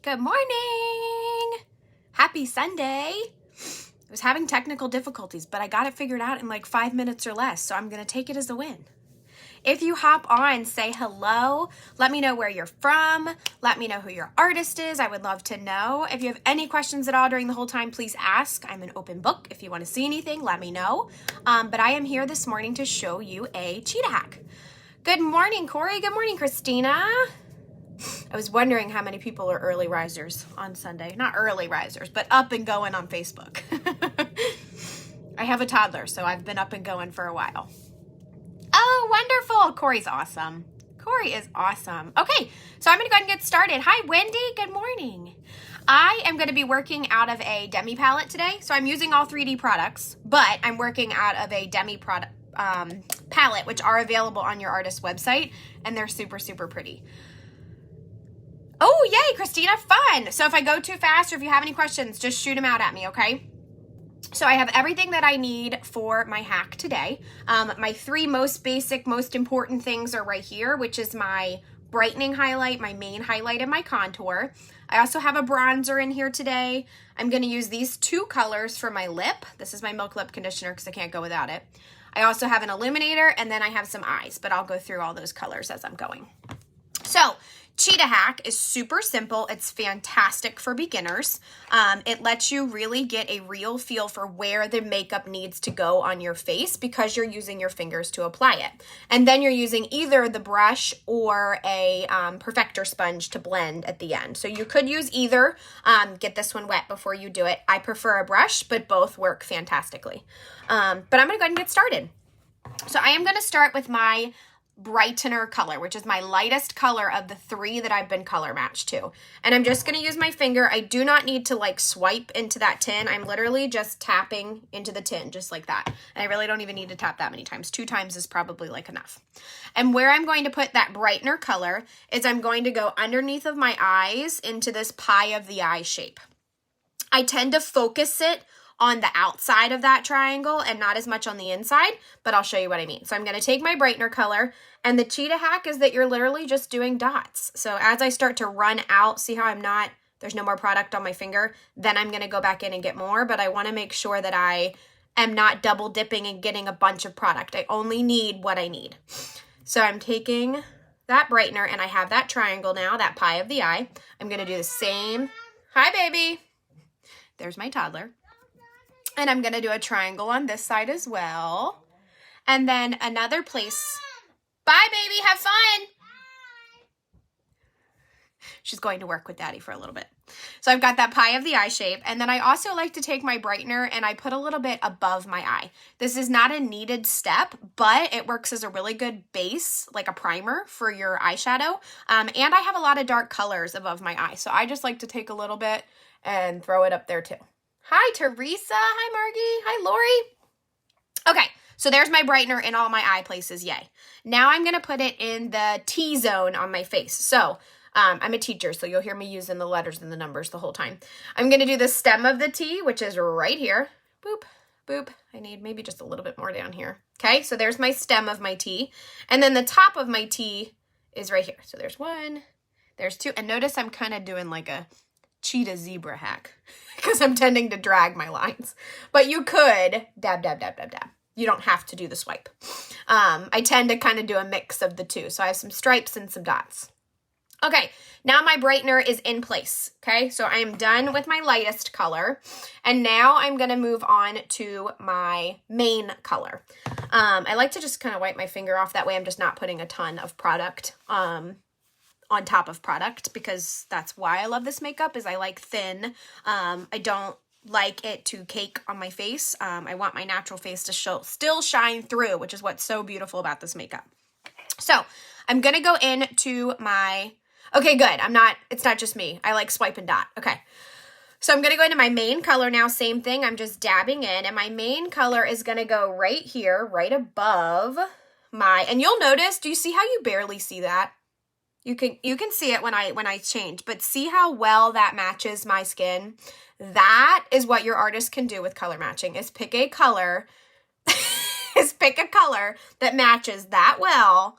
Good morning. Happy Sunday. I was having technical difficulties, but I got it figured out in like 5 minutes or less, so I'm going to take it as a win. If you hop on, say hello. Let me know where you're from. Let me know who your artist is. I would love to know. If you have any questions at all during the whole time, please ask. I'm an open book. If you want to see anything, let me know. But I am here this morning to show you a cheetah hack. Good morning, Corey. Good morning, Christina. I was wondering how many people are early risers on Sunday. Not early risers, but up and going on Facebook. I have a toddler, so I've been up and going for a while. Oh, wonderful. Corey's awesome. Corey is awesome. Okay, so I'm going to go ahead and get started. Hi, Wendy. Good morning. I am going to be working out of a demi palette today. So I'm using all 3D products, but I'm working out of a demi product palette, which are available on your artist website, and they're super, super pretty. Oh, yay, Christina, fun. So if I go too fast or if you have any questions, just shoot them out at me, okay? So I have everything that I need for my hack today. My three most basic, most important things are right here, which is my brightening highlight, my main highlight, and my contour. I also have a bronzer in here today. I'm going to use these two colors for my lip. This is my Milk Lip Conditioner because I can't go without it. I also have an illuminator, and then I have some eyes, but I'll go through all those colors as I'm going. So Cheetah HAC is super simple. It's fantastic for beginners. It lets you really get a real feel for where the makeup needs to go on your face because you're using your fingers to apply it. And then you're using either the brush or a perfector sponge to blend at the end. So you could use either. Get this one wet before you do it. I prefer a brush, but both work fantastically. But I'm going to go ahead and get started. So I am going to start with my brightener color, which is my lightest color of the three that I've been color matched to. And I'm just going to use my finger. I do not need to like swipe into that tin. I'm literally just tapping into the tin just like that. And I really don't even need to tap that many times. 2 times is probably like enough. And where I'm going to put that brightener color is I'm going to go underneath of my eyes into this pie of the eye shape. I tend to focus it on the outside of that triangle and not as much on the inside, but I'll show you what I mean. So I'm going to take my brightener color, and the cheetah hack is that you're literally just doing dots. So as I start to run out, see how there's no more product on my finger, then I'm going to go back in and get more, but I want to make sure that I am not double dipping and getting a bunch of product. I only need what I need. So I'm taking that brightener, and I have that triangle now, that pie of the eye. I'm going to do the same. Hi, baby. There's my toddler. And I'm going to do a triangle on this side as well. And then another place. Bye, baby. Have fun. She's going to work with Daddy for a little bit. So I've got that pie of the eye shape. And then I also like to take my brightener and I put a little bit above my eye. This is not a needed step, but it works as a really good base, like a primer for your eyeshadow. And I have a lot of dark colors above my eye. So I just like to take a little bit and throw it up there too. Hi, Teresa. Hi, Margie. Hi, Lori. Okay, so there's my brightener in all my eye places. Yay. Now I'm going to put it in the T-zone on my face. So I'm a teacher, so you'll hear me using the letters and the numbers the whole time. I'm going to do the stem of the T, which is right here. Boop, boop. I need maybe just a little bit more down here. Okay, so there's my stem of my T. And then the top of my T is right here. So there's 1, there's 2. And notice I'm kind of doing like a cheetah zebra hack because I'm tending to drag my lines, but you could dab, dab, dab, dab, dab. You don't have to do the swipe. I tend to kind of do a mix of the two. So I have some stripes and some dots. Okay, now my brightener is in place. Okay, so I am done with my lightest color. And now I'm going to move on to my main color. I like to just kind of wipe my finger off. That way I'm just not putting a ton of product on top of product, because that's why I love this makeup, is I like thin. I don't like it to cake on my face. I want my natural face to still shine through, which is what's so beautiful about this makeup. So I'm going to go into my, okay, good. It's not just me. I like swipe and dot. Okay. So I'm going to go into my main color now. Same thing. I'm just dabbing in, and my main color is going to go right here, right above and you'll notice, do you see how you barely see that? You can see it when I change, but see how well that matches my skin? That is what your artist can do with color matching, is pick a color that matches that well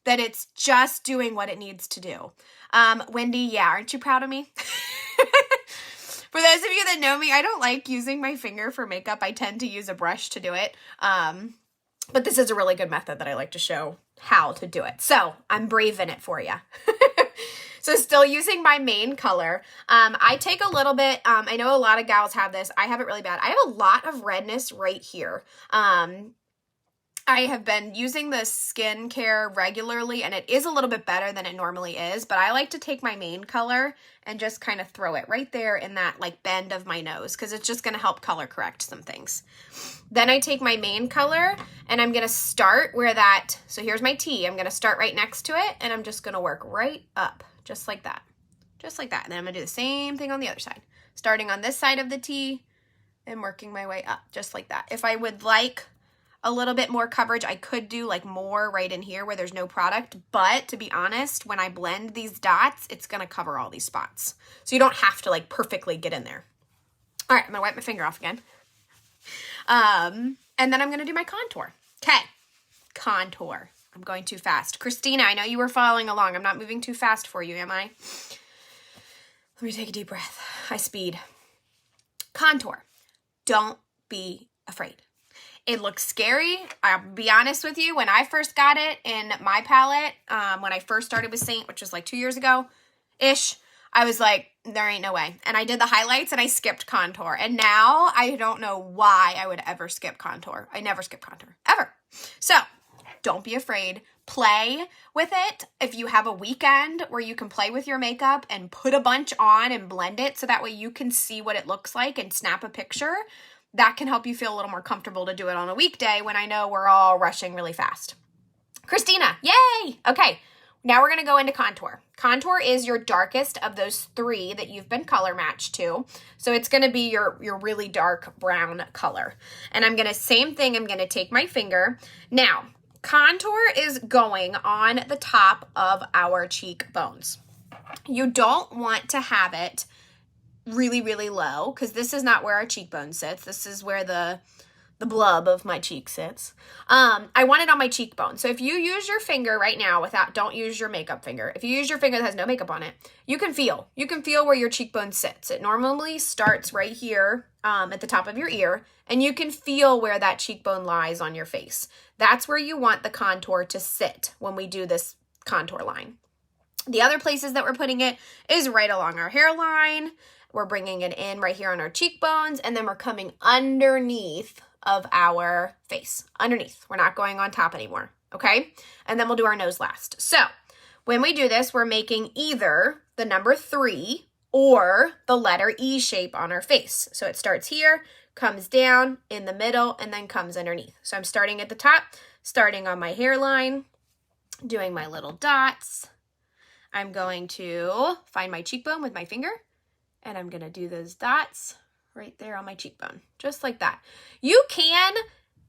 that it's just doing what it needs to do. Wendy, yeah, aren't you proud of me? For those of you that know me, I don't like using my finger for makeup. I tend to use a brush to do it. But this is a really good method that I like to show how to do it. So I'm braving it for you. So still using my main color. I take a little bit, I know a lot of gals have this. I have it really bad. I have a lot of redness right here. I have been using the skincare regularly, and it is a little bit better than it normally is, but I like to take my main color and just kind of throw it right there in that like bend of my nose, because it's just going to help color correct some things. Then I take my main color and I'm going to start where that, so here's my T. I'm going to start right next to it, and I'm just going to work right up, just like that. Just like that. And then I'm going to do the same thing on the other side. Starting on this side of the T and working my way up, just like that. If I would like a little bit more coverage, I could do like more right in here where there's no product, but to be honest, when I blend these dots, it's gonna cover all these spots. So you don't have to like perfectly get in there. All right, I'm gonna wipe my finger off again. And then I'm gonna do my contour. Okay, contour. I'm going too fast. Christina, I know you were following along. I'm not moving too fast for you, am I? Let me take a deep breath. High speed. Contour. Don't be afraid. It looks scary. I'll be honest with you. When I first got it in my palette, when I first started with Saint, which was like 2 years ago-ish, I was like, there ain't no way. And I did the highlights and I skipped contour. And now I don't know why I would ever skip contour. I never skip contour, ever. So don't be afraid. Play with it. If you have a weekend where you can play with your makeup and put a bunch on and blend it so that way you can see what it looks like and snap a picture, that can help you feel a little more comfortable to do it on a weekday when I know we're all rushing really fast. Christina, yay! Okay, now we're gonna go into contour. Contour is your darkest of those three that you've been color matched to. So it's gonna be your really dark brown color. And I'm gonna, same thing, I'm gonna take my finger. Now, contour is going on the top of our cheekbones. You don't want to have it really, really low, because this is not where our cheekbone sits. This is where the blub of my cheek sits. I want it on my cheekbone. So if you use your finger right now don't use your makeup finger. If you use your finger that has no makeup on it, you can feel where your cheekbone sits. It normally starts right here at the top of your ear, and you can feel where that cheekbone lies on your face. That's where you want the contour to sit when we do this contour line. The other places that we're putting it is right along our hairline. We're bringing it in right here on our cheekbones, and then we're coming underneath of our face. Underneath. We're not going on top anymore, okay? And then we'll do our nose last. So when we do this, we're making either the number 3 or the letter E shape on our face. So it starts here, comes down in the middle, and then comes underneath. So I'm starting at the top, starting on my hairline, doing my little dots. I'm going to find my cheekbone with my finger, and I'm going to do those dots right there on my cheekbone, just like that. You can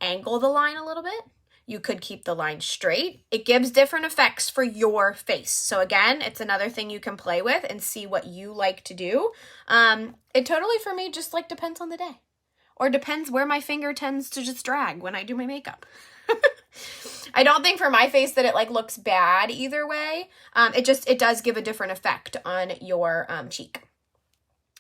angle the line a little bit. You could keep the line straight. It gives different effects for your face. So again, it's another thing you can play with and see what you like to do. It totally, for me, just like depends on the day. Or depends where my finger tends to just drag when I do my makeup. I don't think for my face that it like looks bad either way. It does give a different effect on your cheek.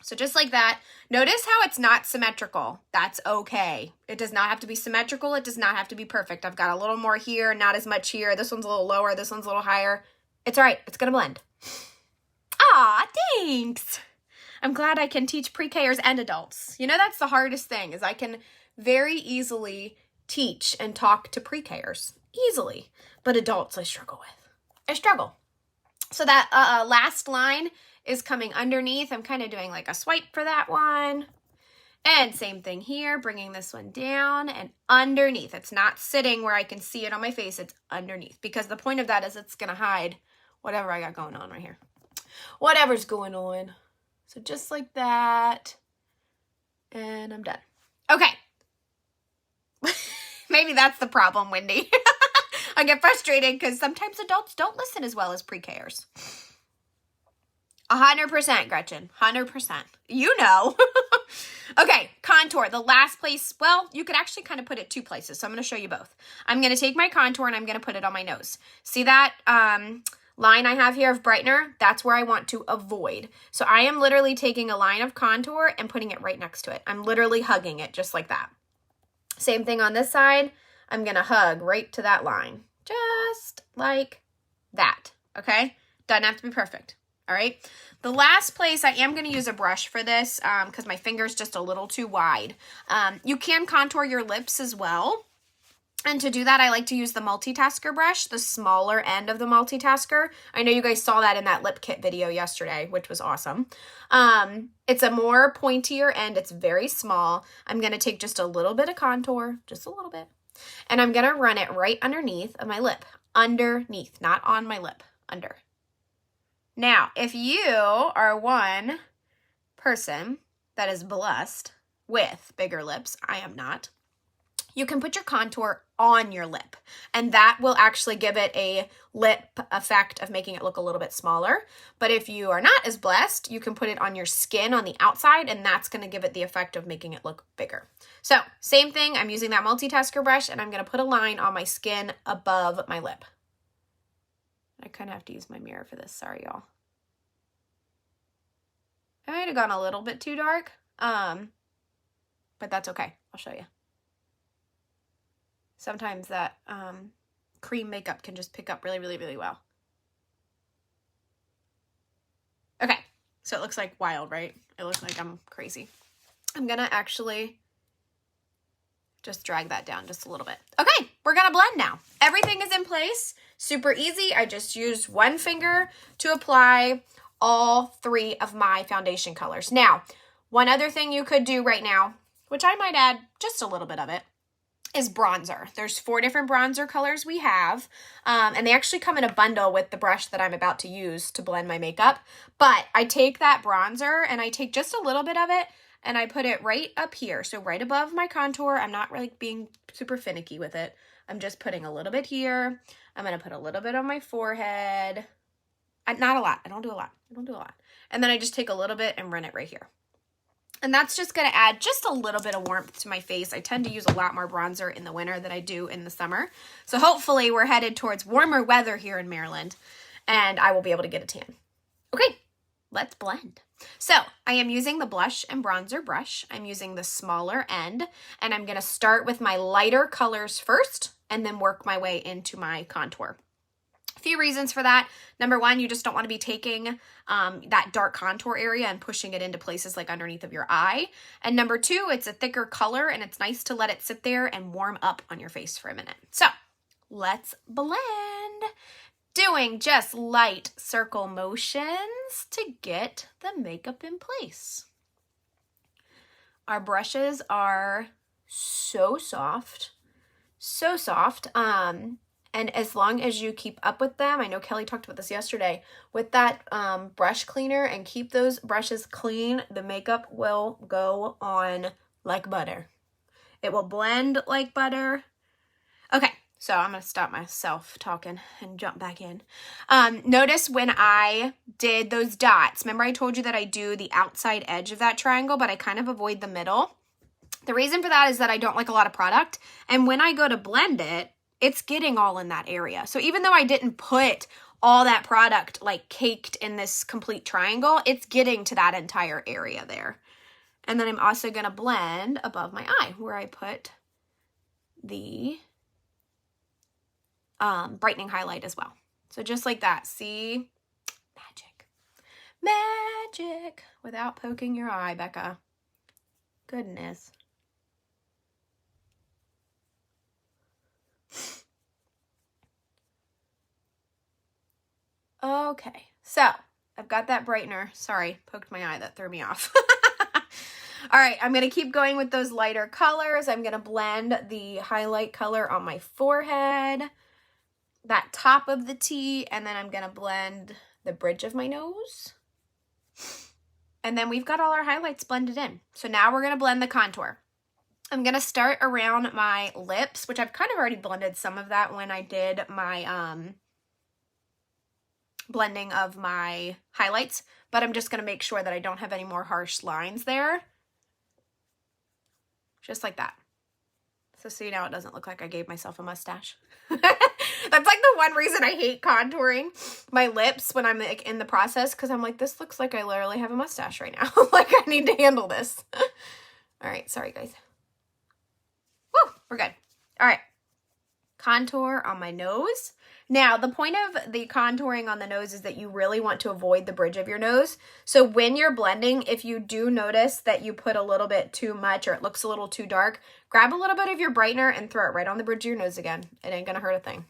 So just like that, notice how it's not symmetrical. That's okay. It does not have to be symmetrical. It does not have to be perfect. I've got a little more here, not as much here. This one's a little lower. This one's a little higher. It's all right. It's going to blend. Aw, thanks. I'm glad I can teach pre-Kers and adults. You know, that's the hardest thing, is I can very easily teach and talk to pre-Kers. Easily. But adults I struggle with. I struggle. So that last line is coming underneath. I'm kind of doing like a swipe for that one. And same thing here, bringing this one down and underneath. It's not sitting where I can see it on my face. It's underneath, because the point of that is it's going to hide whatever I got going on right here. Whatever's going on. So just like that. And I'm done. Okay. Maybe that's the problem, Wendy. I get frustrated because sometimes adults don't listen as well as pre-Kers. 100%, Gretchen. 100%. You know. Okay, contour, the last place. Well, you could actually kind of put it two places, so I'm going to show you both. I'm going to take my contour and I'm going to put it on my nose. See that line I have here of brightener? That's where I want to avoid. So I am literally taking a line of contour and putting it right next to it. I'm literally hugging it just like that. Same thing on this side. I'm going to hug right to that line, just like that, okay? Doesn't have to be perfect, all right? The last place, I am going to use a brush for this because my finger's just a little too wide. You can contour your lips as well. And to do that, I like to use the multitasker brush, the smaller end of the multitasker. I know you guys saw that in that lip kit video yesterday, which was awesome. It's a more pointier end. It's very small. I'm going to take just a little bit of contour, just a little bit. And I'm going to run it right underneath of my lip. Underneath, not on my lip, under. Now, if you are one person that is blessed with bigger lips, I am not, you can put your contour on your lip, and that will actually give it a lip effect of making it look a little bit smaller. But if you are not as blessed, you can put it on your skin on the outside, and that's going to give it the effect of making it look bigger. So same thing, I'm using that multitasker brush, and I'm going to put a line on my skin above my lip. I kind of have to use my mirror for this. Sorry, y'all. I might have gone a little bit too dark, but that's okay. I'll show you. Sometimes that cream makeup can just pick up really, really, really well. Okay, so it looks like wild, right? It looks like I'm crazy. I'm gonna actually just drag that down just a little bit. Okay, we're gonna blend now. Everything is in place, super easy. I just used one finger to apply all three of my foundation colors. Now, one other thing you could do right now, which I might add just a little bit of it, is bronzer. There's 4 different bronzer colors we have, and they actually come in a bundle with the brush that I'm about to use to blend my makeup. But I take that bronzer and I take just a little bit of it and I put it right up here, so right above my contour. I'm not really being super finicky with it. I'm just putting a little bit here. I'm going to put a little bit on my forehead. Not a lot. I don't do a lot. And then I just take a little bit and run it right here. And that's just going to add just a little bit of warmth to my face. I tend to use a lot more bronzer in the winter than I do in the summer. So hopefully we're headed towards warmer weather here in Maryland and I will be able to get a tan. Okay, let's blend. So I am using the blush and bronzer brush. I'm using the smaller end, and I'm going to start with my lighter colors first and then work my way into my contour. A few reasons for that. Number one, you just don't want to be taking that dark contour area and pushing it into places like underneath of your eye. And number two, it's a thicker color and it's nice to let it sit there and warm up on your face for a minute. So let's blend. Doing just light circle motions to get the makeup in place. Our brushes are so soft, so soft. And as long as you keep up with them, I know Kelly talked about this yesterday, with that brush cleaner and keep those brushes clean, the makeup will go on like butter. It will blend like butter. Okay, so I'm going to stop myself talking and jump back in. Notice when I did those dots, remember I told you that I do the outside edge of that triangle, but I kind of avoid the middle. The reason for that is that I don't like a lot of product. And when I go to blend it, it's getting all in that area. So even though I didn't put all that product like caked in this complete triangle, it's getting to that entire area there. And then I'm also going to blend above my eye where I put the brightening highlight as well. So just like that, see? Magic. Magic. Without poking your eye, Becca. Goodness. Okay, so I've got that brightener. Sorry, poked my eye. That threw me off. All right, I'm going to keep going with those lighter colors. I'm going to blend the highlight color on my forehead, that top of the T, and then I'm going to blend the bridge of my nose. And then we've got all our highlights blended in. So now we're going to blend the contour. I'm going to start around my lips, which I've kind of already blended some of that when I did my blending of my highlights, but I'm just going to make sure that I don't have any more harsh lines there. just like that. So see, now it doesn't look like I gave myself a mustache. That's like the one reason I hate contouring my lips when I'm like in the process, because I'm like, this looks like I literally have a mustache right now. Like I need to handle this. All right, sorry guys. Woo, we're good. All right, contour on my nose. Now, the point of the contouring on the nose is that you really want to avoid the bridge of your nose. So when you're blending, if you do notice that you put a little bit too much or it looks a little too dark, grab a little bit of your brightener and throw it right on the bridge of your nose again. It ain't gonna hurt a thing.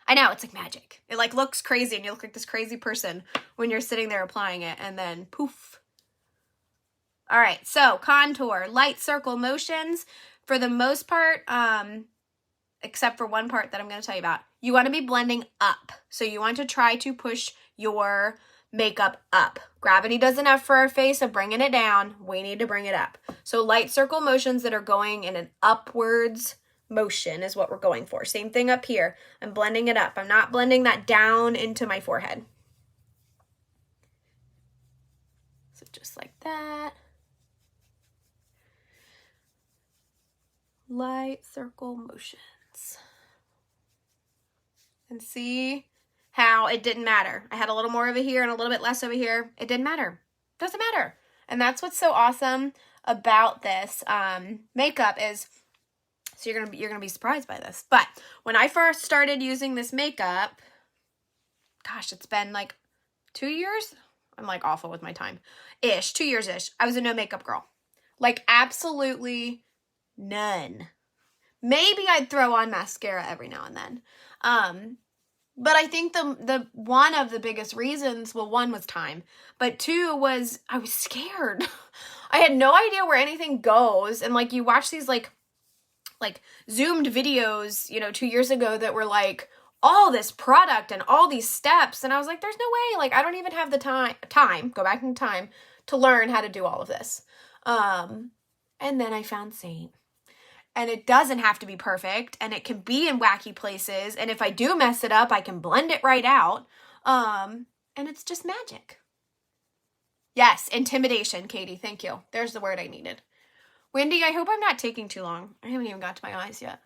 I know, it's like magic. It like looks crazy and you look like this crazy person when you're sitting there applying it, and then poof. All right, so contour, light circle motions. For the most part, except for one part that I'm going to tell you about, you want to be blending up. So you want to try to push your makeup up. Gravity does enough for our face, so bringing it down, we need to bring it up. So light circle motions that are going in an upwards motion is what we're going for. Same thing up here. I'm blending it up. I'm not blending that down into my forehead. So just like that. Light circle motions. And see how it didn't matter. I had a little more over here and a little bit less over here. It didn't matter. Doesn't matter. And that's what's so awesome about this makeup is, so you're gonna be surprised by this. But when I first started using this makeup, gosh, it's been like 2 years. I'm like awful with my time. 2 years-ish. I was a no makeup girl. Like absolutely none. Maybe I'd throw on mascara every now and then. But I think the one of the biggest reasons, well, one was time, but two was I was scared. I had no idea where anything goes. And like you watch these like zoomed videos, 2 years ago that were like all this product and all these steps. And I was like, there's no way. Like, I don't even have the time, go back in time to learn how to do all of this. And then I found Saint. And it doesn't have to be perfect, and it can be in wacky places. And if I do mess it up, I can blend it right out. And it's just magic. Yes, intimidation, Katie. Thank you. There's the word I needed. Wendy, I hope I'm not taking too long. I haven't even got to my eyes yet.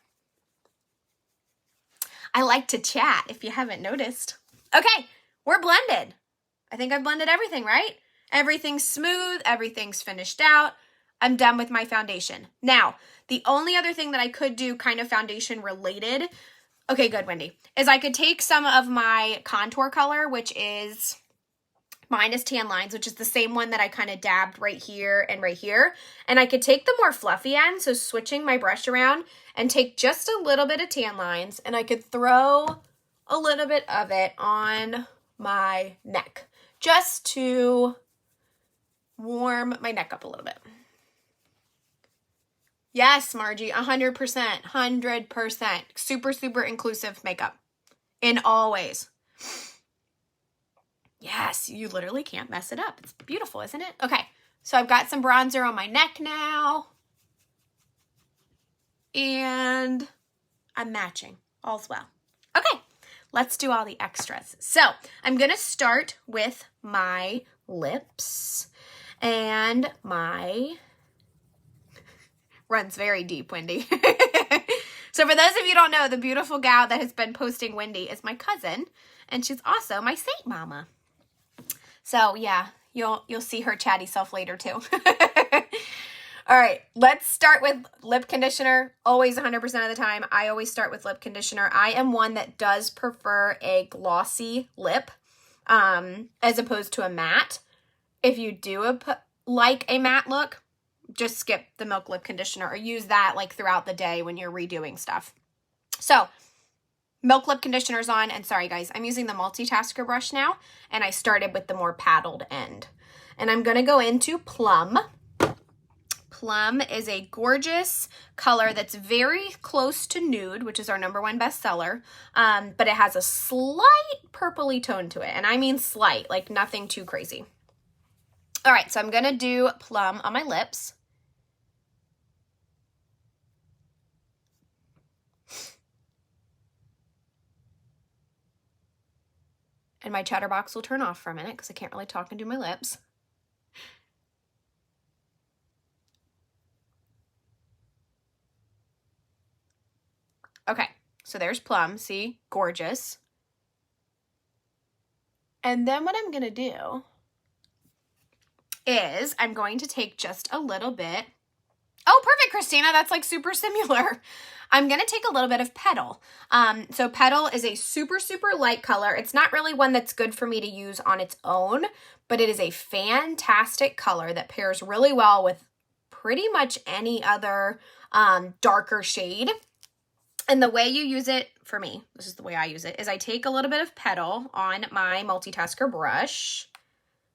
I like to chat, if you haven't noticed. Okay, we're blended. I think I've blended everything, right? Everything's smooth. Everything's finished out. I'm done with my foundation. Now, the only other thing that I could do kind of foundation related, okay, good, Wendy, is I could take some of my contour color, which is, mine is Tan Lines, which is the same one that I kind of dabbed right here, and I could take the more fluffy end, so switching my brush around, and take just a little bit of Tan Lines, and I could throw a little bit of it on my neck, just to warm my neck up a little bit. Yes, Margie, 100%, 100%. Super, super inclusive makeup in all ways. Yes, you literally can't mess it up. It's beautiful, isn't it? Okay, so I've got some bronzer on my neck now. And I'm matching. All's well. Okay, let's do all the extras. So I'm going to start with my lips and my... runs very deep, Wendy. So for those of you who don't know, the beautiful gal that has been posting Wendy is my cousin, and she's also my Saint mama. So yeah, you'll see her chatty self later too. All right, let's start with lip conditioner. Always 100% of the time, I always start with lip conditioner. I am one that does prefer a glossy lip as opposed to a matte. If you do like a matte look, just skip the Milk Lip Conditioner or use that like throughout the day when you're redoing stuff. So Milk Lip Conditioner's on, and sorry guys, I'm using the multitasker brush now, and I started with the more paddled end. And I'm going to go into Plum. Plum is a gorgeous color that's very close to nude, which is our #1 bestseller, but it has a slight purpley tone to it, and I mean slight, like nothing too crazy. All right, so I'm going to do Plum on my lips. And my chatterbox will turn off for a minute because I can't really talk and do my lips. Okay, so there's Plum. See? Gorgeous. And then what I'm going to do is I'm going to take just a little bit. Oh, perfect, Christina. That's like super similar. I'm going to take a little bit of Petal. So Petal is a super, super light color. It's not really one that's good for me to use on its own, but it is a fantastic color that pairs really well with pretty much any other darker shade. And the way you use it, for me, this is the way I use it, is I take a little bit of Petal on my multitasker brush.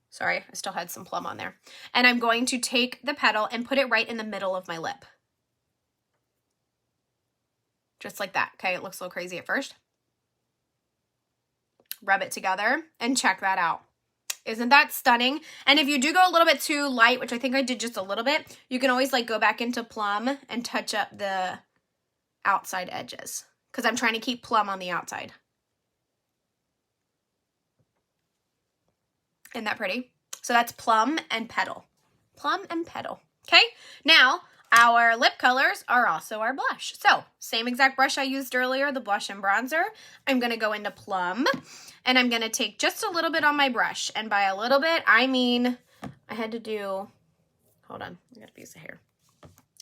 Sorry, I still had some Plum on there. And I'm going to take the Petal and put it right in the middle of my lip. Just like that, okay? It looks a little crazy at first. Rub it together and check that out. Isn't that stunning? And if you do go a little bit too light, which I think I did just a little bit, you can always like go back into Plum and touch up the outside edges because I'm trying to keep Plum on the outside. Isn't that pretty? So that's Plum and Petal. Plum and Petal. Okay, now our lip colors are also our blush. So same exact brush I used earlier, the blush and bronzer. I'm going to go into Plum and I'm going to take just a little bit on my brush. And by a little bit, I mean, I had to do, hold on, I got a piece of hair.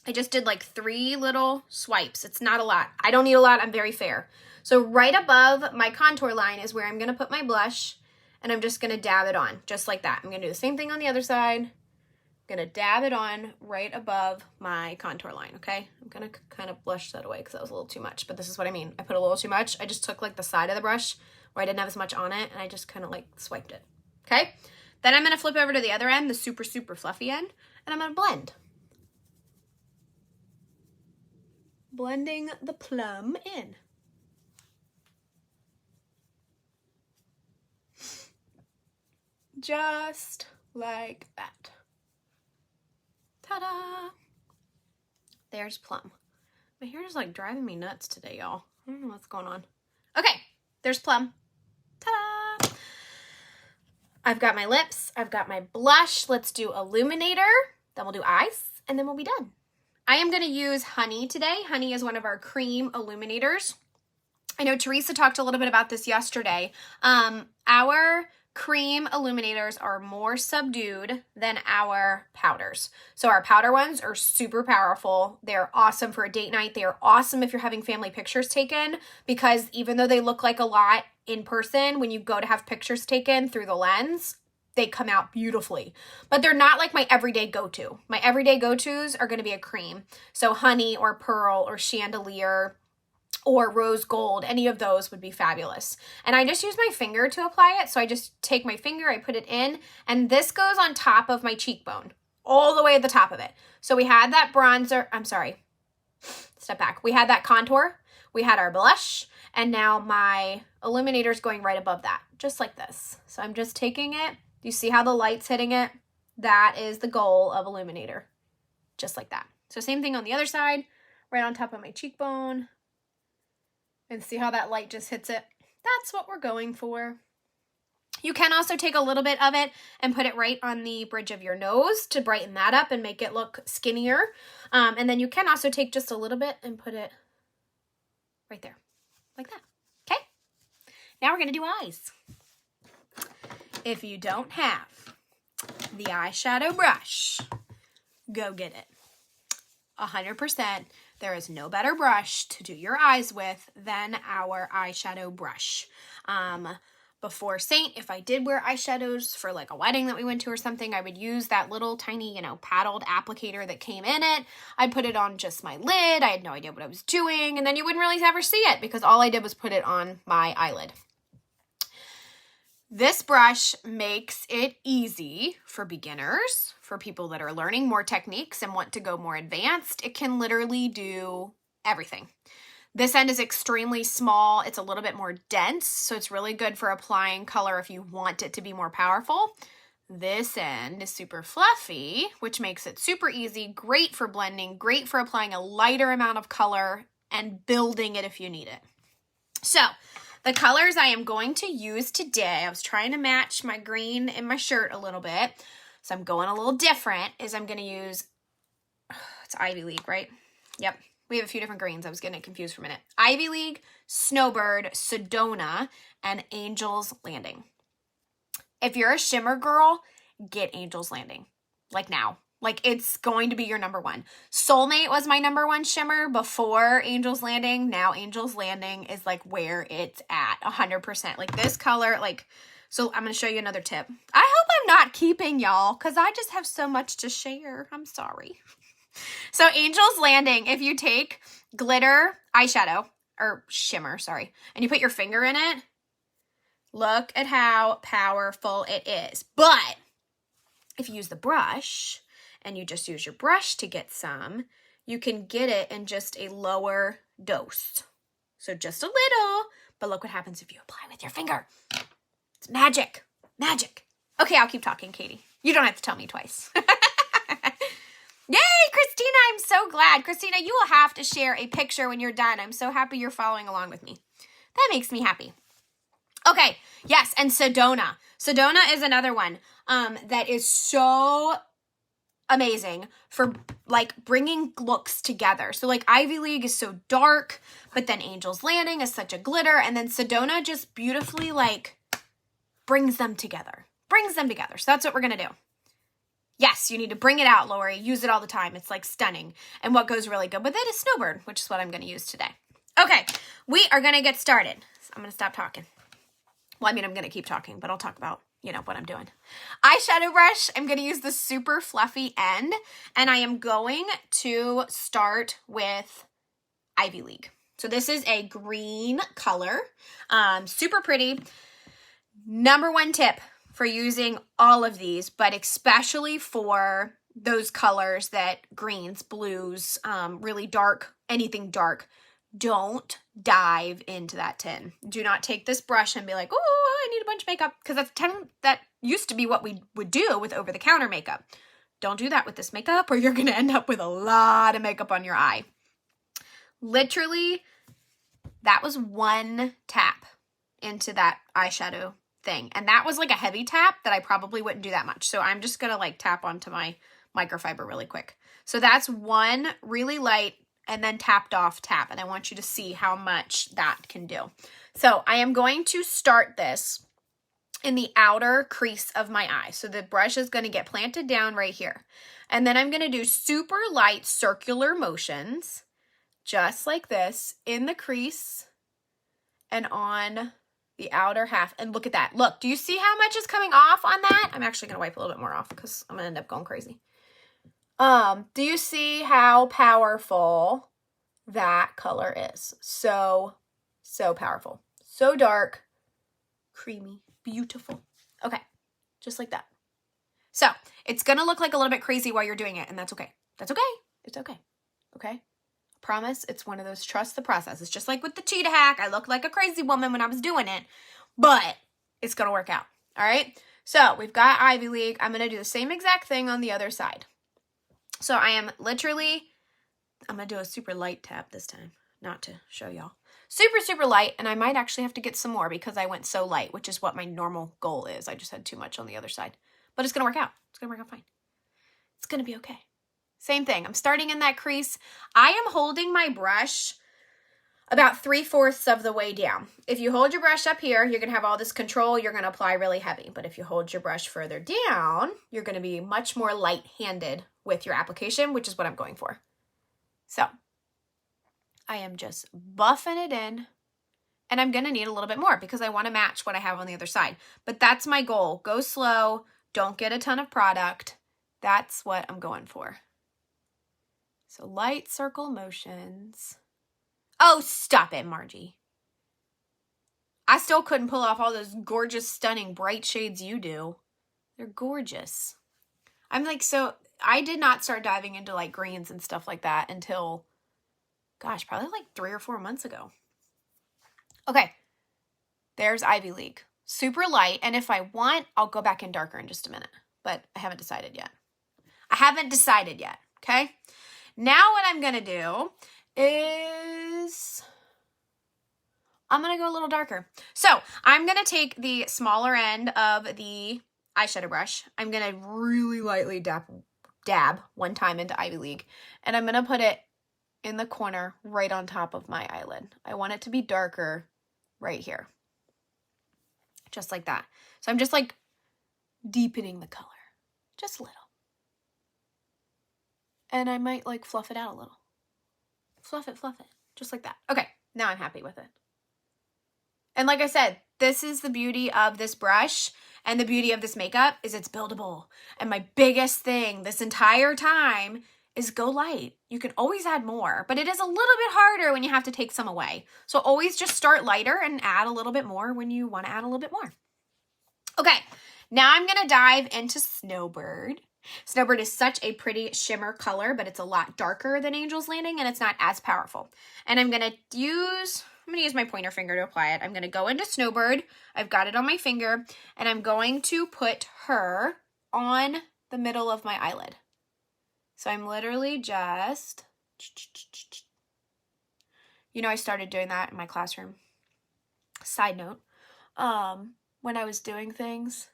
I just did like 3 little swipes. It's not a lot. I don't need a lot. I'm very fair. So right above my contour line is where I'm going to put my blush. And I'm just going to dab it on, just like that. I'm going to do the same thing on the other side. I'm going to dab it on right above my contour line, okay? I'm going to kind of blush that away because that was a little too much. But this is what I mean. I put a little too much. I just took like the side of the brush where I didn't have as much on it, and I just kind of like swiped it, okay? Then I'm going to flip over to the other end, the super, super fluffy end, and I'm going to blend. Blending the Plum in. Just like that. Ta-da! There's Plum. My hair is like driving me nuts today, y'all. I don't know what's going on. Okay, there's Plum. Ta-da! I've got my lips. I've got my blush. Let's do illuminator. Then we'll do eyes, and then we'll be done. I am going to use Honey today. Honey is one of our cream illuminators. I know Teresa talked a little bit about this yesterday. Our cream illuminators are more subdued than our powders. So our powder ones are super powerful. They're awesome for a date night. They are awesome if you're having family pictures taken, because even though they look like a lot in person, when you go to have pictures taken through the lens, they come out beautifully. But they're not like my everyday go-to. My everyday go-tos are going to be a cream. So Honey or Pearl or Chandelier or Rose Gold, any of those would be fabulous. And I just use my finger to apply it. So I just take my finger, I put it in, and this goes on top of my cheekbone, all the way at the top of it. So we had that bronzer, I'm sorry, step back. We had that contour, we had our blush, and now my illuminator is going right above that, just like this. So I'm just taking it. You see how the light's hitting it? That is the goal of illuminator, just like that. So same thing on the other side, right on top of my cheekbone. And see how that light just hits it? That's what we're going for. You can also take a little bit of it and put it right on the bridge of your nose to brighten that up and make it look skinnier. And then you can also take just a little bit and put it right there, like that. Okay? Now we're going to do eyes. If you don't have the eyeshadow brush, go get it. 100%. There is no better brush to do your eyes with than our eyeshadow brush. Before Saint, if I did wear eyeshadows for like a wedding that we went to or something, I would use that little tiny, paddled applicator that came in it. I'd put it on just my lid. I had no idea what I was doing. And then you wouldn't really ever see it because all I did was put it on my eyelid. This brush makes it easy for beginners, for people that are learning more techniques and want to go more advanced. It can literally do everything. This end is extremely small. It's a little bit more dense, so it's really good for applying color if you want it to be more powerful. This end is super fluffy, which makes it super easy, great for blending, great for applying a lighter amount of color and building it if you need it. So, the colors I am going to use today, I was trying to match my green in my shirt a little bit, so I'm going a little different, is I'm going to use, it's Ivy League, right? Yep. We have a few different greens. I was getting it confused for a minute. Ivy League, Snowbird, Sedona, and Angel's Landing. If you're a shimmer girl, get Angel's Landing. Like now. Like it's going to be your number one. Soulmate was my number one shimmer before Angel's Landing. Now Angel's Landing is like where it's at 100%. Like this color, like, so I'm going to show you another tip. I hope I'm not keeping y'all because I just have so much to share. I'm sorry. So Angel's Landing, if you take glitter eyeshadow or shimmer, sorry, and you put your finger in it, look at how powerful it is. But if you use the brush and you just use your brush to get some, you can get it in just a lower dose. So just a little, but look what happens if you apply with your finger. It's magic. Magic. Okay, I'll keep talking, Katie. You don't have to tell me twice. Yay, Christina, I'm so glad. Christina, you will have to share a picture when you're done. I'm so happy you're following along with me. That makes me happy. Okay, yes, and Sedona. Sedona is another one that is so amazing for like bringing looks together. So like Ivy League is so dark, but then Angel's Landing is such a glitter, and then Sedona just beautifully like brings them together. Brings them together. So that's what we're going to do. Yes, you need to bring it out, Lori. Use it all the time. It's like stunning. And what goes really good with it is Snowbird, which is what I'm going to use today. Okay, we are going to get started. So I'm going to stop talking. Well, I mean, I'm going to keep talking, but I'll talk about, what I'm doing. Eyeshadow brush, I'm going to use the super fluffy end, and I am going to start with Ivy League. So this is a green color, super pretty. Number one tip for using all of these, but especially for those colors that greens, blues, really dark, anything dark, don't dive into that tin. Do not take this brush and be like, oh, I need a bunch of makeup, because that used to be what we would do with over-the-counter makeup. Don't do that with this makeup, or you're going to end up with a lot of makeup on your eye. Literally, that was one tap into that eyeshadow thing. And that was like a heavy tap that I probably wouldn't do that much. So I'm just going to like tap onto my microfiber really quick. So that's one really light and then tapped off tap. And I want you to see how much that can do. So I am going to start this in the outer crease of my eye. So the brush is going to get planted down right here. And then I'm going to do super light circular motions, just like this, in the crease and on the outer half. And look at that. Look, do you see how much is coming off on that? I'm actually going to wipe a little bit more off because I'm going to end up going crazy. Do you see how powerful that color is? So powerful. So dark, creamy, beautiful. Okay, just like that. So it's going to look like a little bit crazy while you're doing it, and that's okay. That's okay. It's okay. Okay? Promise, it's one of those trust the process. It's just like with the Cheetah HAC. I looked like a crazy woman when I was doing it, but it's going to work out. All right? So we've got Ivy League. I'm going to do the same exact thing on the other side. So I am literally, I'm going to do a super light tap this time, not to show y'all. Super, super light, and I might actually have to get some more because I went so light, which is what my normal goal is. I just had too much on the other side. But it's going to work out. It's going to work out fine. It's going to be okay. Same thing. I'm starting in that crease. I am holding my brush about 3/4 of the way down. If you hold your brush up here, you're going to have all this control. You're going to apply really heavy. But if you hold your brush further down, you're going to be much more light-handed with your application, which is what I'm going for. So I am just buffing it in, and I'm going to need a little bit more because I want to match what I have on the other side. But that's my goal. Go slow. Don't get a ton of product. That's what I'm going for. So light circle motions. Oh, stop it, Margie. I still couldn't pull off all those gorgeous, stunning, bright shades you do. They're gorgeous. I'm like, so I did not start diving into like greens and stuff like that until, gosh, probably like 3 or 4 months ago. Okay, there's Ivy League. Super light, and if I want, I'll go back in darker in just a minute, but I haven't decided yet. Okay? Now what I'm going to do is I'm going to go a little darker. So I'm going to take the smaller end of the eyeshadow brush. I'm going to really lightly dab one time into Ivy League, and I'm going to put it in the corner right on top of my eyelid. I want it to be darker right here. Just like that. So I'm just like deepening the color. Just a little. And I might like fluff it out a little. Fluff it. Just like that. Okay, now I'm happy with it. And like I said, this is the beauty of this brush and the beauty of this makeup is it's buildable. And my biggest thing this entire time is go light. You can always add more, but it is a little bit harder when you have to take some away. So always just start lighter and add a little bit more when you want to add a little bit more. Okay, now I'm going to dive into Snowbird. Snowbird is such a pretty shimmer color, but it's a lot darker than Angel's Landing and it's not as powerful. And I'm going to use my pointer finger to apply it. I'm going to go into Snowbird. I've got it on my finger and I'm going to put her on the middle of my eyelid. So I'm literally just, I started doing that in my classroom. Side note, when I was doing things,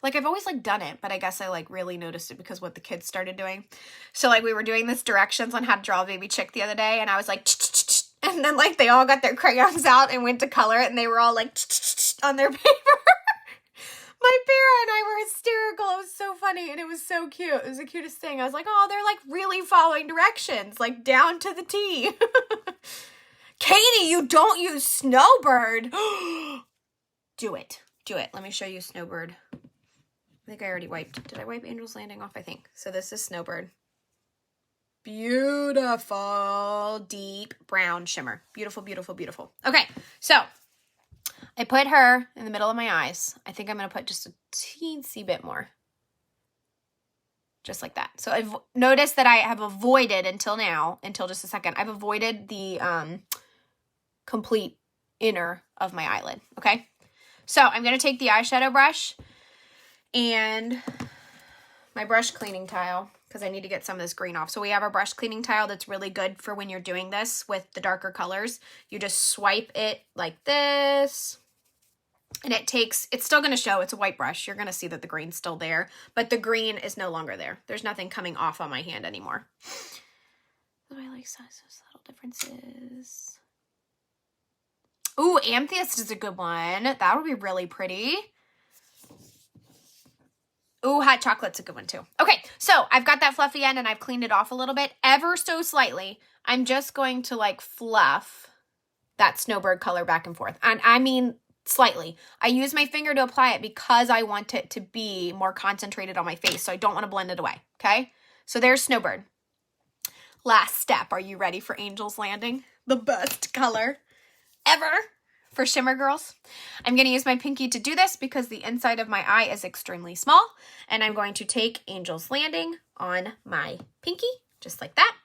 like I've always like done it, but I guess I like really noticed it because what the kids started doing. So like we were doing this directions on how to draw a baby chick the other day and I was like, and then like they all got their crayons out and went to color it and they were all like on their paper. My Vera and I were hysterical. It was so funny and it was so cute. It was the cutest thing. I was like, oh, they're like really following directions, like down to the T. Katie, you don't use Snowbird. Do it. Let me show you Snowbird. I think I already wiped. Did I wipe Angel's Landing off? I think. So this is Snowbird. Beautiful, deep brown shimmer. Beautiful. Okay, so I put her in the middle of my eyes. I think I'm going to put just a teensy bit more. Just like that. So I've noticed that I have avoided until just a second, I've avoided the complete inner of my eyelid, okay? So I'm going to take the eyeshadow brush and my brush cleaning tile because I need to get some of this green off. So we have our brush cleaning tile that's really good for when you're doing this with the darker colors. You just swipe it like this. And it's still going to show, it's a white brush. You're going to see that the green's still there, but the green is no longer there. There's nothing coming off on my hand anymore. So I like sizes, little differences. Ooh, Amethyst is a good one. That would be really pretty. Ooh, Hot Chocolate's a good one too. Okay, so I've got that fluffy end and I've cleaned it off a little bit, ever so slightly. I'm just going to like fluff that Snowbird color back and forth. And I mean slightly. I use my finger to apply it because I want it to be more concentrated on my face, so I don't want to blend it away, okay? So there's Snowbird. Last step, are you ready for Angel's Landing? The best color ever for shimmer girls. I'm going to use my pinky to do this because the inside of my eye is extremely small, and I'm going to take Angel's Landing on my pinky, just like that.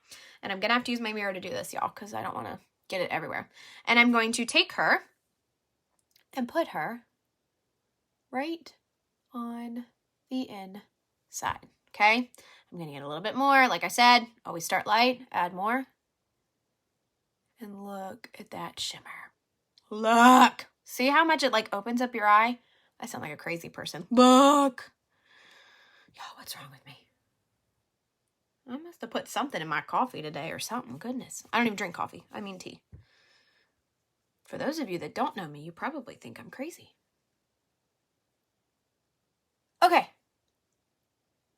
And I'm going to have to use my mirror to do this, y'all, because I don't want to get it everywhere. And I'm going to take her and put her right on the inside, okay? I'm going to get a little bit more. Like I said, always start light, add more. And look at that shimmer. Look! See how much it like opens up your eye? I sound like a crazy person. Look! Yo, what's wrong with me? I must have put something in my coffee today or something. Goodness. I don't even drink coffee. I mean tea. For those of you that don't know me, you probably think I'm crazy. Okay.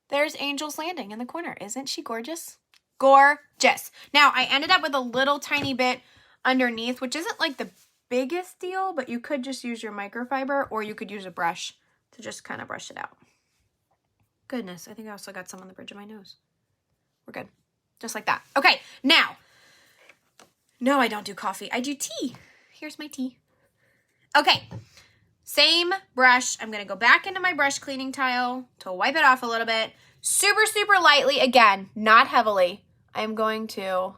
There's Angel's Landing in the corner. Isn't she gorgeous? Gorgeous. Now, I ended up with a little tiny bit underneath, which isn't like the biggest deal, but you could just use your microfiber or you could use a brush to just kind of brush it out. Goodness, I think I also got some on the bridge of my nose. We're good. Just like that. Okay, now, no, I don't do coffee. I do tea. Here's my tea. Okay, same brush. I'm going to go back into my brush cleaning tile to wipe it off a little bit. Super, super lightly. Again, not heavily. I'm going to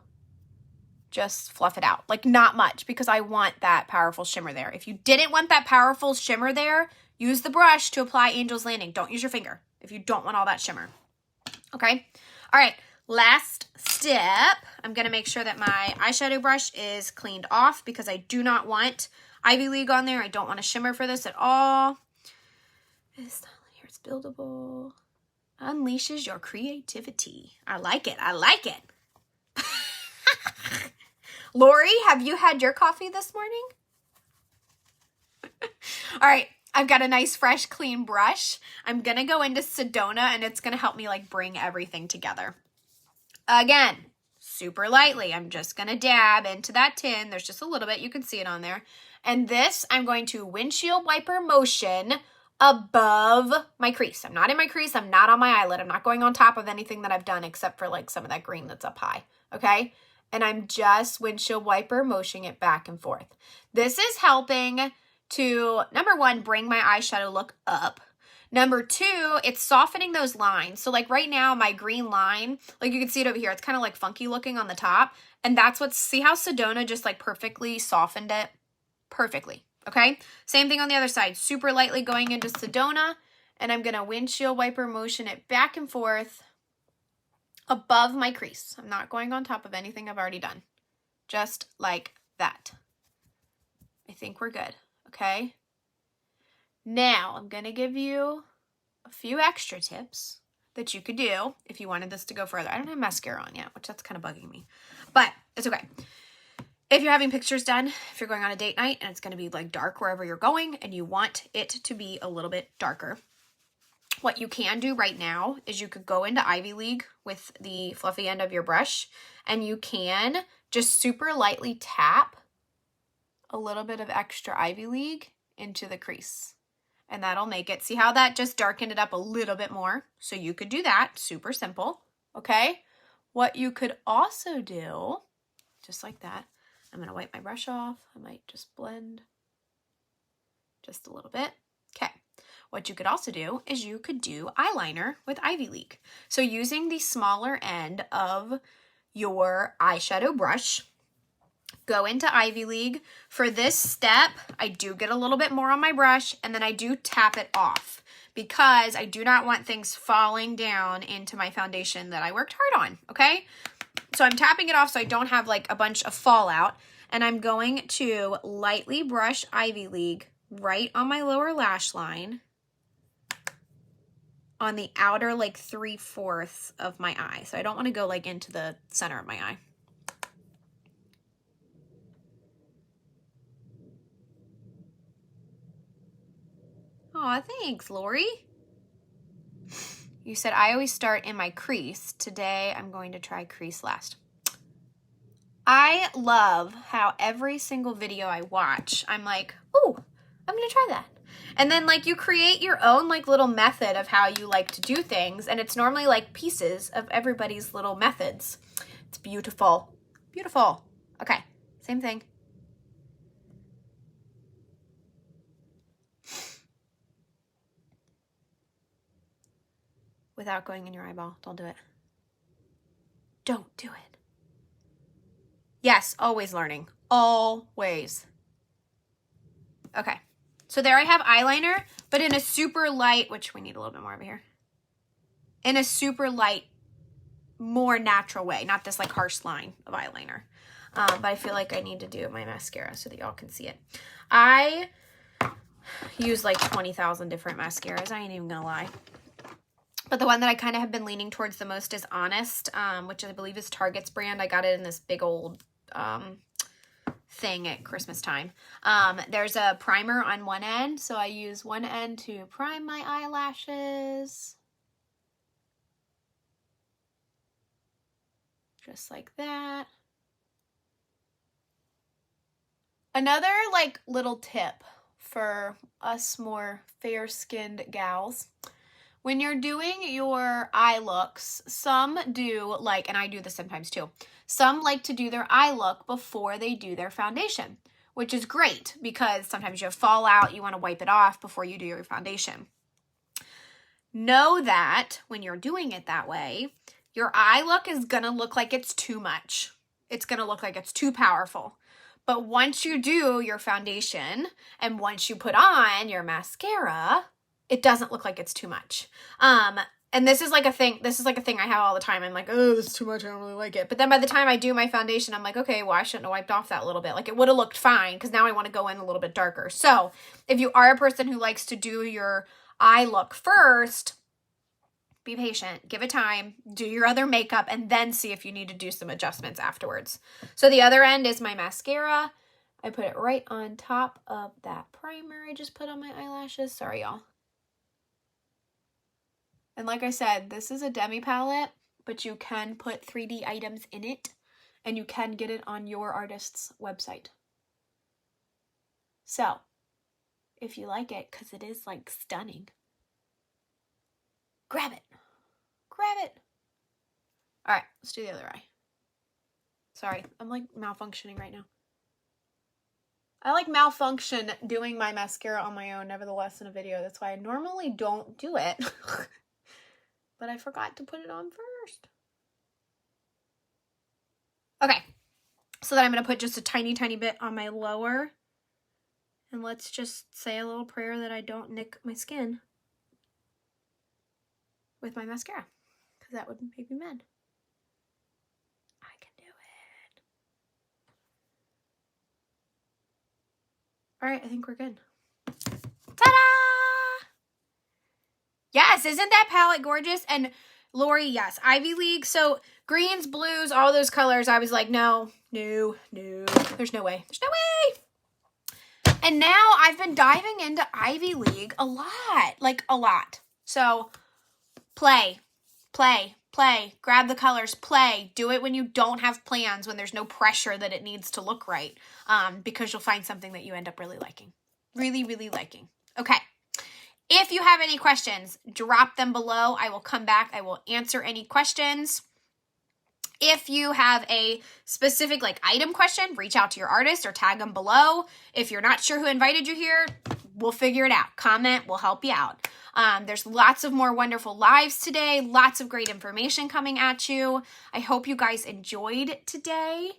just fluff it out. Like not much because I want that powerful shimmer there. If you didn't want that powerful shimmer there, use the brush to apply Angel's Landing. Don't use your finger if you don't want all that shimmer. Okay? All right. Last step, I'm going to make sure that my eyeshadow brush is cleaned off because I do not want Ivy League on there. I don't want a shimmer for this at all. It's not here. It's buildable. Unleashes your creativity. I like it. I like it. Lori, have you had your coffee this morning? All right, I've got a nice, fresh, clean brush. I'm going to go into Sedona, and it's going to help me like bring everything together. Again, super lightly. I'm just going to dab into that tin. There's just a little bit. You can see it on there. And this, I'm going to windshield wiper motion above my crease. I'm not in my crease. I'm not on my eyelid. I'm not going on top of anything that I've done except for like some of that green that's up high. Okay? And I'm just windshield wiper motioning it back and forth. This is helping to, number one, bring my eyeshadow look up. Number two, it's softening those lines. So like right now, my green line, like you can see it over here, it's kind of like funky looking on the top. And that's what's, see how Sedona just like perfectly softened it? Perfectly, okay? Same thing on the other side, super lightly going into Sedona, and I'm gonna windshield wiper motion it back and forth above my crease. I'm not going on top of anything I've already done. Just like that. I think we're good, okay? Now, I'm gonna give you a few extra tips that you could do if you wanted this to go further. I don't have mascara on yet, which that's kind of bugging me, but it's okay. If you're having pictures done, if you're going on a date night and it's going to be like dark wherever you're going and you want it to be a little bit darker, what you can do right now is you could go into Ivy League with the fluffy end of your brush and you can just super lightly tap a little bit of extra Ivy League into the crease. And that'll make it, see how that just darkened it up a little bit more? So you could do that, super simple, okay? What you could also do, just like that, I'm going to wipe my brush off. I might just blend just a little bit. Okay. What you could also do is you could do eyeliner with Ivy League. So using the smaller end of your eyeshadow brush, go into Ivy League. For this step, I do get a little bit more on my brush and then I do tap it off because I do not want things falling down into my foundation that I worked hard on, okay? So I'm tapping it off so I don't have like a bunch of fallout, and I'm going to lightly brush Ivy League right on my lower lash line on the outer like 3/4 of my eye. So I don't want to go like into the center of my eye. Aw, thanks, Lori. You said I always start in my crease. Today, I'm going to try crease last. I love how every single video I watch, I'm like, ooh, I'm going to try that. And then like you create your own like little method of how you like to do things. And it's normally like pieces of everybody's little methods. It's beautiful. Beautiful. Okay, same thing. Without going in your eyeball. Don't do it. Don't do it. Yes, always learning. Always. Okay. So there I have eyeliner, but in a super light, which we need a little bit more over here. In a super light, more natural way. Not this like harsh line of eyeliner. But I feel like I need to do my mascara so that y'all can see it. I use like 20,000 different mascaras. I ain't even gonna lie. But the one that I kind of have been leaning towards the most is Honest, which I believe is Target's brand. I got it in this big old thing at Christmas time. There's a primer on one end, so I use one end to prime my eyelashes. Just like that. Another like little tip for us more fair-skinned gals. When you're doing your eye looks, some do like, and I do this sometimes too, some like to do their eye look before they do their foundation, which is great because sometimes you have fallout, you want to wipe it off before you do your foundation. Know that when you're doing it that way, your eye look is going to look like it's too much. It's going to look like it's too powerful. But once you do your foundation and once you put on your mascara, it doesn't look like it's too much. And this is like a thing I have all the time. I'm like, oh, this is too much. I don't really like it. But then by the time I do my foundation, I'm like, okay, well, I shouldn't have wiped off that little bit. Like it would have looked fine because now I want to go in a little bit darker. So if you are a person who likes to do your eye look first, Be patient, give it time, do your other makeup, and then see if you need to do some adjustments afterwards. So the other end is my mascara. I put it right on top of that primer I just put on my eyelashes. Sorry, y'all. And like I said, this is a demi palette, but you can put 3D items in it, and you can get it on your artist's website. So, if you like it, because it is like stunning, grab it. Grab it. All right, let's do the other eye. Sorry, I'm like malfunctioning right now. I like malfunction doing my mascara on my own, nevertheless, in a video. That's why I normally don't do it. But I forgot to put it on first. Okay, so then I'm going to put just a tiny, tiny bit on my lower. And let's just say a little prayer that I don't nick my skin with my mascara, because that would make me mad. I can do it. All right, I think we're good. Ta-da! Yes, isn't that palette gorgeous? And Lori, yes, Ivy League. So greens, blues, all those colors. I was like, no. There's no way. There's no way. And now I've been diving into Ivy League a lot. Like a lot. So play. Grab the colors, play. Do it when you don't have plans, when there's no pressure that it needs to look right. Because you'll find something that you end up really liking. Really, really liking. Okay. If you have any questions, drop them below. I will come back. I will answer any questions. If you have a specific item question, reach out to your artist or tag them below. If you're not sure who invited you here, we'll figure it out. Comment, we'll help you out. There's lots of more wonderful lives today. Lots of great information coming at you. I hope you guys enjoyed today.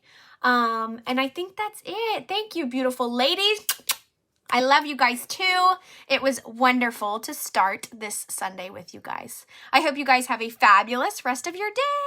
And I think that's it. Thank you, beautiful ladies. I love you guys too. It was wonderful to start this Sunday with you guys. I hope you guys have a fabulous rest of your day.